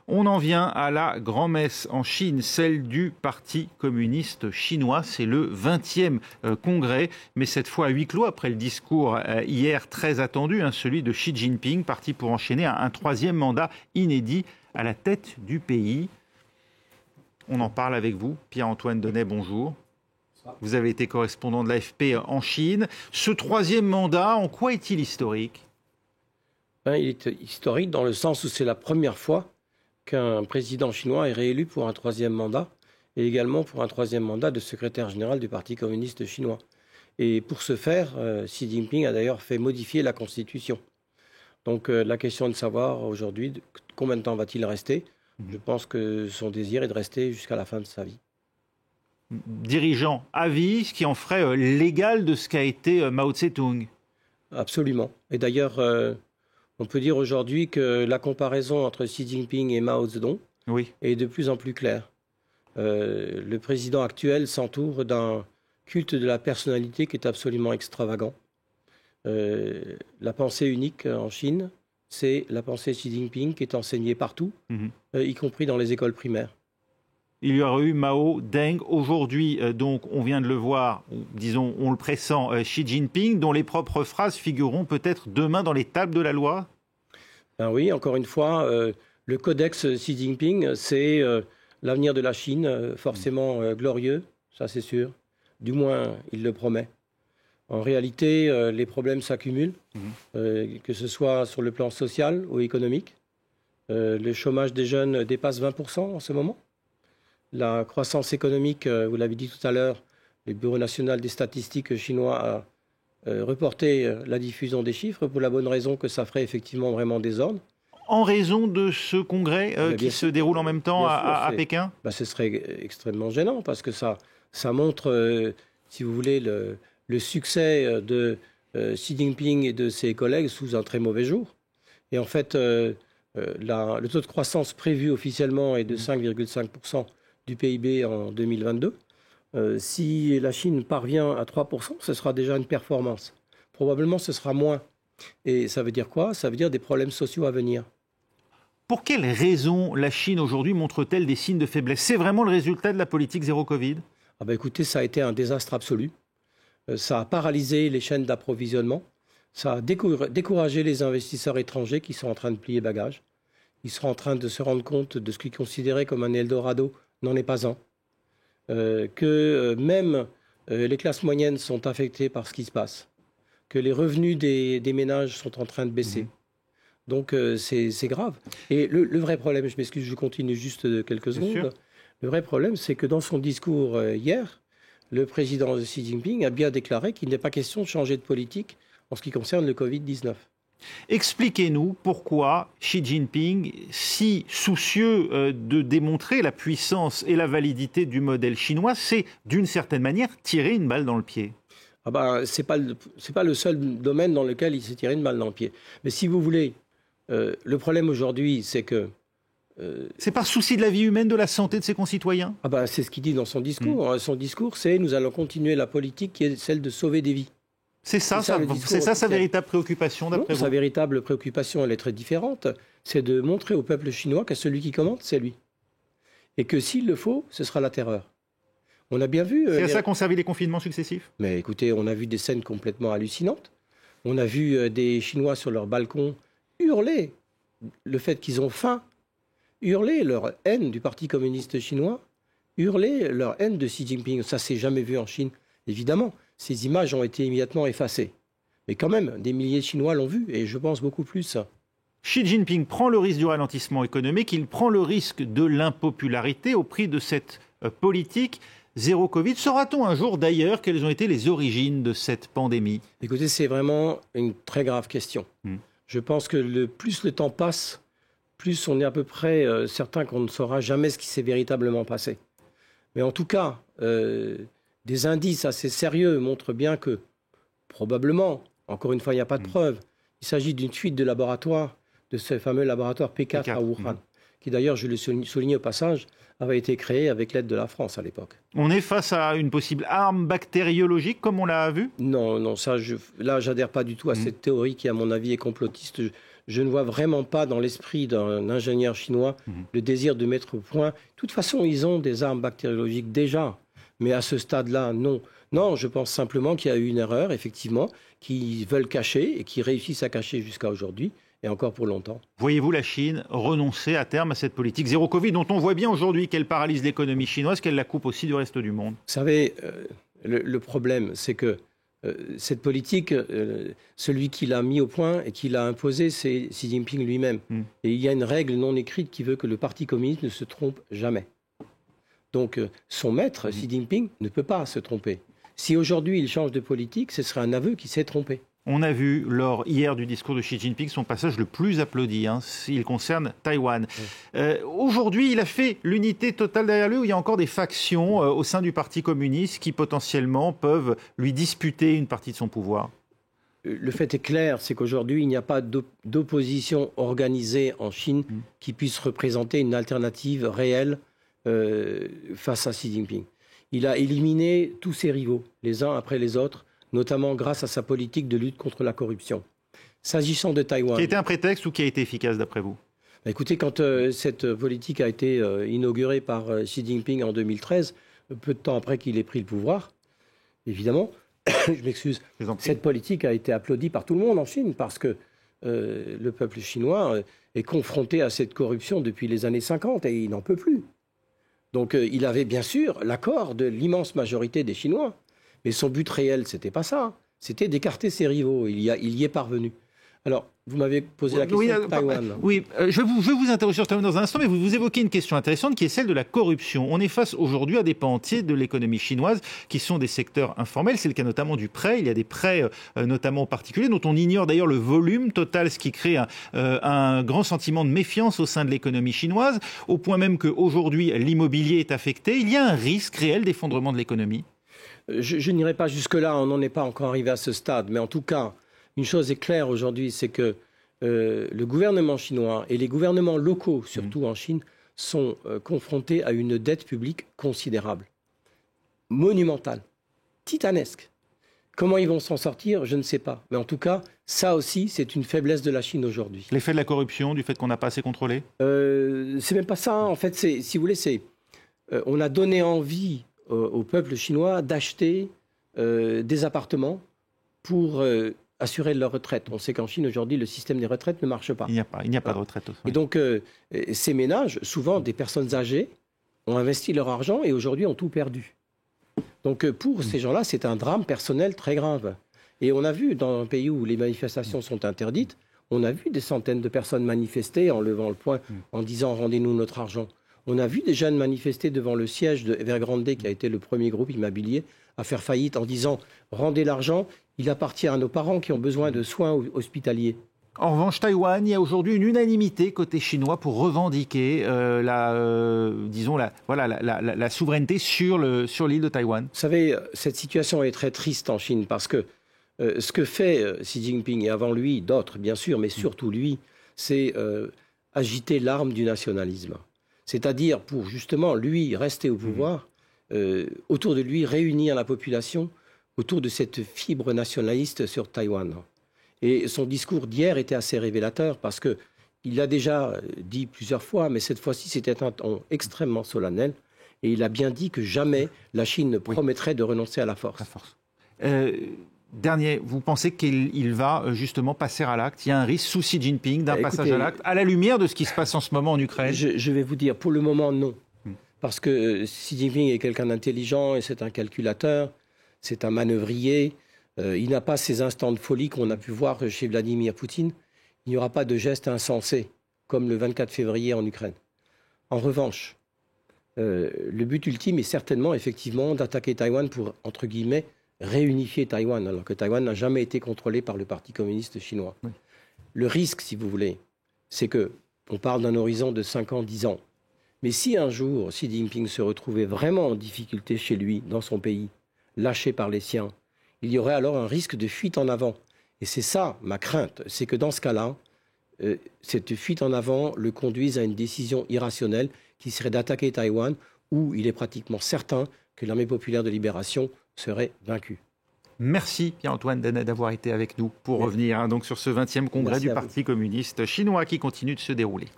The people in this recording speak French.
On en vient à la grand-messe en Chine, celle du Parti communiste chinois. C'est le 20e congrès, mais cette fois à huis clos après le discours hier très attendu, celui de Xi Jinping, parti pour enchaîner un troisième mandat inédit à la tête du pays. On en parle avec vous, Pierre-Antoine Denet, bonjour. Vous avez été correspondant de l'AFP en Chine. Ce troisième mandat, en quoi est-il historique ? Il est historique dans le sens où c'est la première fois qu'un président chinois est réélu pour un troisième mandat et également pour un troisième mandat de secrétaire général du Parti communiste chinois. Et pour ce faire, Xi Jinping a d'ailleurs fait modifier la Constitution. Donc la question est de savoir aujourd'hui combien de temps va-t-il rester. Je pense que son désir est de rester jusqu'à la fin de sa vie. Dirigeant à vie, ce qui en ferait l'égal de ce qu'a été Mao Tse-tung. Absolument. Et d'ailleurs, on peut dire aujourd'hui que la comparaison entre Xi Jinping et Mao Zedong est de plus en plus claire. Le président actuel s'entoure d'un culte de la personnalité qui est absolument extravagant. La pensée unique en Chine, c'est la pensée Xi Jinping qui est enseignée partout, y compris dans les écoles primaires. Il y aura eu Mao, Deng. Aujourd'hui, donc, on vient de le voir, disons, on le pressent, Xi Jinping, dont les propres phrases figureront peut-être demain dans les tables de la loi. Ben oui, encore une fois, le codex Xi Jinping, c'est l'avenir de la Chine, forcément glorieux, ça c'est sûr. Du moins, il le promet. En réalité, les problèmes s'accumulent, que ce soit sur le plan social ou économique. Le chômage des jeunes dépasse 20% en ce moment. La croissance économique, vous l'avez dit tout à l'heure, le Bureau national des statistiques chinois a reporté la diffusion des chiffres pour la bonne raison que ça ferait effectivement vraiment désordre. En raison de ce congrès qui se déroule en même temps à Pékin ? Ce serait extrêmement gênant parce que ça montre, si vous voulez, le succès de Xi Jinping et de ses collègues sous un très mauvais jour. Et en fait, le taux de croissance prévu officiellement est de 5,5% du PIB en 2022. Si la Chine parvient à 3%, ce sera déjà une performance. Probablement, ce sera moins. Et ça veut dire quoi ? Ça veut dire des problèmes sociaux à venir. Pour quelles raisons la Chine aujourd'hui montre-t-elle des signes de faiblesse ? C'est vraiment le résultat de la politique zéro Covid ? Écoutez, ça a été un désastre absolu. Ça a paralysé les chaînes d'approvisionnement. Ça a découragé les investisseurs étrangers qui sont en train de plier bagages. Ils sont en train de se rendre compte de ce qu'ils considéraient comme un Eldorado n'en est pas un. Que même les classes moyennes sont affectées par ce qui se passe. Que les revenus des ménages sont en train de baisser. Donc c'est grave. Et le vrai problème, je m'excuse, je continue juste quelques secondes. Le vrai problème, c'est que dans son discours hier, le président Xi Jinping a bien déclaré qu'il n'est pas question de changer de politique en ce qui concerne le Covid-19. Expliquez-nous pourquoi Xi Jinping, si soucieux de démontrer la puissance et la validité du modèle chinois, c'est d'une certaine manière tirer une balle dans le pied. C'est pas le seul domaine dans lequel il s'est tiré une balle dans le pied. Mais si vous voulez, le problème aujourd'hui, c'est que... c'est par souci de la vie humaine, de la santé de ses concitoyens ? C'est ce qu'il dit dans son discours. Son discours, c'est « nous allons continuer la politique qui est celle de sauver des vies ». C'est ça sa véritable préoccupation, d'après vous ? Sa véritable préoccupation, elle est très différente. C'est de montrer au peuple chinois que celui qui commande, c'est lui. Et que s'il le faut, ce sera la terreur. On a bien vu... C'est à ça qu'ont servi les confinements successifs ? Mais écoutez, on a vu des scènes complètement hallucinantes. On a vu des Chinois sur leur balcon hurler le fait qu'ils ont faim, hurler leur haine du Parti communiste chinois, hurler leur haine de Xi Jinping. Ça, c'est jamais vu en Chine, évidemment. Ces images ont été immédiatement effacées. Mais quand même, des milliers de Chinois l'ont vu, et je pense beaucoup plus. Xi Jinping prend le risque du ralentissement économique, il prend le risque de l'impopularité au prix de cette politique zéro Covid. Saura-t-on un jour d'ailleurs quelles ont été les origines de cette pandémie ? Écoutez, c'est vraiment une très grave question. Je pense que plus le temps passe, plus on est à peu près certain qu'on ne saura jamais ce qui s'est véritablement passé. Mais en tout cas... des indices assez sérieux montrent bien que, probablement, encore une fois, il n'y a pas de preuve, il s'agit d'une fuite de laboratoire, de ce fameux laboratoire P4 à Wuhan, qui d'ailleurs, je le souligne au passage, avait été créé avec l'aide de la France à l'époque. On est face à une possible arme bactériologique, comme on l'a vu ? Non, là, j'adhère pas du tout à cette théorie qui, à mon avis, est complotiste. je ne vois vraiment pas dans l'esprit d'un ingénieur chinois le désir de mettre au point. De toute façon, ils ont des armes bactériologiques déjà, mais à ce stade-là, non. Non, je pense simplement qu'il y a eu une erreur, effectivement, qu'ils veulent cacher et qui réussissent à cacher jusqu'à aujourd'hui. Et encore pour longtemps. Voyez-vous la Chine renoncer à terme à cette politique zéro Covid dont on voit bien aujourd'hui qu'elle paralyse l'économie chinoise, qu'elle la coupe aussi du reste du monde? Vous savez, le problème, c'est que cette politique, celui qui l'a mis au point et qui l'a imposée, c'est Xi Jinping lui-même. Et il y a une règle non écrite qui veut que le Parti communiste ne se trompe jamais. Donc son maître, Xi Jinping, ne peut pas se tromper. Si aujourd'hui il change de politique, ce serait un aveu qu'il s'est trompé. On a vu hier du discours de Xi Jinping son passage le plus applaudi. Il concerne Taïwan. Aujourd'hui, il a fait l'unité totale derrière lui, où il y a encore des factions au sein du Parti communiste qui potentiellement peuvent lui disputer une partie de son pouvoir. Le fait est clair, c'est qu'aujourd'hui, il n'y a pas d'opposition organisée en Chine qui puisse représenter une alternative réelle face à Xi Jinping. Il a éliminé tous ses rivaux, les uns après les autres, notamment grâce à sa politique de lutte contre la corruption. S'agissant de Taïwan... Qui a été un prétexte ou qui a été efficace d'après vous? Écoutez, quand cette politique a été inaugurée par Xi Jinping en 2013, peu de temps après qu'il ait pris le pouvoir, évidemment, je m'excuse, cette politique a été applaudie par tout le monde en Chine parce que le peuple chinois est confronté à cette corruption depuis les années 50 et il n'en peut plus. Donc il avait bien sûr l'accord de l'immense majorité des Chinois. Mais son but réel, c'était pas ça. C'était d'écarter ses rivaux. Il y est parvenu. Alors, vous m'avez posé la question de Taïwan. Oui, je vais vous interroger sur Taïwan dans un instant, mais vous évoquez une question intéressante qui est celle de la corruption. On est face aujourd'hui à des pans entiers de l'économie chinoise qui sont des secteurs informels. C'est le cas notamment du prêt. Il y a des prêts notamment aux particuliers dont on ignore d'ailleurs le volume total, ce qui crée un grand sentiment de méfiance au sein de l'économie chinoise, au point même qu'aujourd'hui l'immobilier est affecté. Il y a un risque réel d'effondrement de l'économie. Je n'irai pas jusque-là, on n'en est pas encore arrivé à ce stade, mais en tout cas, une chose est claire aujourd'hui, c'est que le gouvernement chinois et les gouvernements locaux, surtout en Chine, sont confrontés à une dette publique considérable, monumentale, titanesque. Comment ils vont s'en sortir, je ne sais pas. Mais en tout cas, ça aussi, c'est une faiblesse de la Chine aujourd'hui. L'effet de la corruption, du fait qu'on n'a pas assez contrôlé C'est même pas ça. En fait, si vous voulez, on a donné envie au peuple chinois d'acheter des appartements pour assurer leur retraite. On sait qu'en Chine, aujourd'hui, le système des retraites ne marche pas. Il n'y a pas de retraite. Oui. Et donc, ces ménages, souvent des personnes âgées, ont investi leur argent et aujourd'hui ont tout perdu. Donc, pour ces gens-là, c'est un drame personnel très grave. Et on a vu, dans un pays où les manifestations sont interdites, on a vu des centaines de personnes manifester en levant le poing, en disant « rendez-nous notre argent ». On a vu des jeunes manifester devant le siège de Evergrande, qui a été le premier groupe immobilier à faire faillite, en disant « rendez l'argent, il appartient à nos parents qui ont besoin de soins hospitaliers ». En revanche, Taïwan, il y a aujourd'hui une unanimité côté chinois pour revendiquer la souveraineté sur l'île de Taïwan. Vous savez, cette situation est très triste en Chine parce que ce que fait Xi Jinping, et avant lui d'autres bien sûr, mais surtout lui, c'est agiter l'arme du nationalisme. C'est-à-dire pour justement lui rester au pouvoir, autour de lui réunir la population autour de cette fibre nationaliste sur Taïwan. Et son discours d'hier était assez révélateur parce qu'il l'a déjà dit plusieurs fois, mais cette fois-ci c'était un ton extrêmement solennel. Et il a bien dit que jamais la Chine ne promettrait de renoncer à la force. Dernier, vous pensez qu'il va justement passer à l'acte? Il y a un risque sous Xi Jinping d'un passage à l'acte, à la lumière de ce qui se passe en ce moment en Ukraine? Je vais vous dire, pour le moment, non. Parce que Xi Jinping est quelqu'un d'intelligent et c'est un calculateur, c'est un manœuvrier. Il n'a pas ces instants de folie qu'on a pu voir chez Vladimir Poutine. Il n'y aura pas de geste insensé, comme le 24 février en Ukraine. En revanche, le but ultime est certainement, effectivement, d'attaquer Taïwan pour, entre guillemets, réunifier Taïwan, alors que Taïwan n'a jamais été contrôlé par le Parti communiste chinois. Oui. Le risque, si vous voulez, c'est qu'on parle d'un horizon de 5 ans, 10 ans. Mais si un jour Xi Jinping se retrouvait vraiment en difficulté chez lui, dans son pays, lâché par les siens, il y aurait alors un risque de fuite en avant. Et c'est ça ma crainte, c'est que dans ce cas-là, cette fuite en avant le conduise à une décision irrationnelle qui serait d'attaquer Taïwan, où il est pratiquement certain que l'armée populaire de libération serait vaincue. Merci Pierre-Antoine Danet d'avoir été avec nous pour revenir donc sur ce 20e congrès du Parti communiste chinois qui continue de se dérouler.